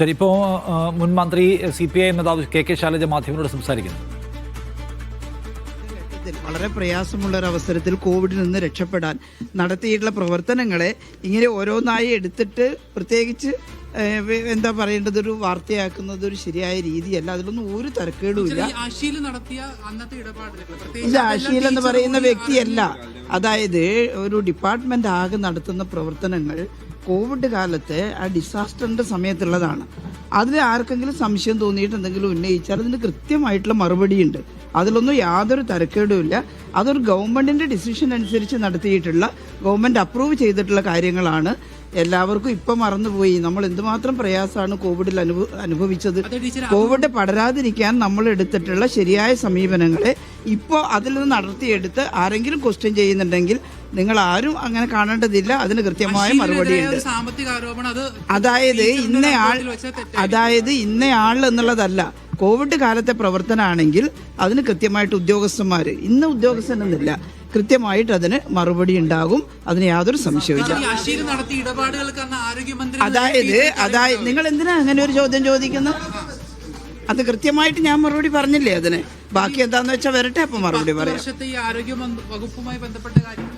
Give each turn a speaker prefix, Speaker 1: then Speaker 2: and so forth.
Speaker 1: ശരി, ഇപ്പോൾ മുൻ മന്ത്രി CPI നേതാവ് KK ശൈലജ മാധ്യമങ്ങളോട് സംസാരിക്കുന്നു.
Speaker 2: വളരെ പ്രയാസമുള്ള ഒരു അവസരത്തിൽ കോവിഡിൽ നിന്ന് രക്ഷപ്പെടാൻ നടത്തിയിട്ടുള്ള പ്രവർത്തനങ്ങളെ ഇങ്ങനെ ഓരോന്നായി എടുത്തിട്ട് പ്രത്യേകിച്ച് എന്താ പറയേണ്ടത്, ഒരു വാർത്തയാക്കുന്നത് ഒരു ശരിയായ രീതിയല്ല. അതിലൊന്നും ഒരു തരക്കേടുമില്ല. ഇത് ആശീൽ എന്ന് പറയുന്ന വ്യക്തിയല്ല. അതായത് ഒരു ഡിപ്പാർട്ട്മെന്റ് ആകെ നടത്തുന്ന പ്രവർത്തനങ്ങൾ കോവിഡ് കാലത്തെ ആ ഡിസാസ്റ്ററിന്റെ സമയത്തുള്ളതാണ്. അതിൽ ആർക്കെങ്കിലും സംശയം തോന്നിയിട്ട് എന്തെങ്കിലും ഉന്നയിച്ചാൽ അതിന് കൃത്യമായിട്ടുള്ള മറുപടിയുണ്ട്. അതിലൊന്നും യാതൊരു തരക്കേടുമില്ല. അതൊരു ഗവൺമെന്റിന്റെ ഡിസിഷൻ അനുസരിച്ച് നടത്തിയിട്ടുള്ള, ഗവൺമെന്റ് അപ്രൂവ് ചെയ്തിട്ടുള്ള കാര്യങ്ങളാണ്. എല്ലാവർക്കും ഇപ്പം മറന്നുപോയി നമ്മൾ എന്തുമാത്രം പ്രയാസമാണ് കോവിഡിൽ അനുഭവിച്ചത്. കോവിഡ് പടരാതിരിക്കാൻ നമ്മൾ എടുത്തിട്ടുള്ള ശരിയായ സമീപനങ്ങളെ ഇപ്പോൾ അതിൽ നിന്ന് നടത്തിയെടുത്ത് ആരെങ്കിലും ക്വസ്റ്റ്യൻ ചെയ്യുന്നുണ്ടെങ്കിൽ നിങ്ങൾ ആരും അങ്ങനെ കാണേണ്ടതില്ല. അതിന് കൃത്യമായ മറുപടിയുണ്ട്. അതായത് ഇന്നയാൾ എന്നുള്ളതല്ല, കോവിഡ് കാലത്തെ പ്രവർത്തനമാണെങ്കിൽ അതിന് കൃത്യമായിട്ട് ഉദ്യോഗസ്ഥന്മാർ, ഇന്ന് ഉദ്യോഗസ്ഥനെന്നില്ല, കൃത്യമായിട്ട് അതിന് മറുപടി ഉണ്ടാകും. അതിന് യാതൊരു സംശയമില്ല. അതായത് നിങ്ങൾ എന്തിനാ അങ്ങനെ ഒരു ചോദ്യം ചോദിക്കുന്നത്? അത് കൃത്യമായിട്ട് ഞാൻ മറുപടി പറഞ്ഞില്ലേ അതിന്. ബാക്കി എന്താന്ന് വെച്ചാൽ വരട്ടെ, അപ്പം മറുപടി പറയാം.
Speaker 3: ആരോഗ്യ വകുപ്പുമായി ബന്ധപ്പെട്ട കാര്യങ്ങൾ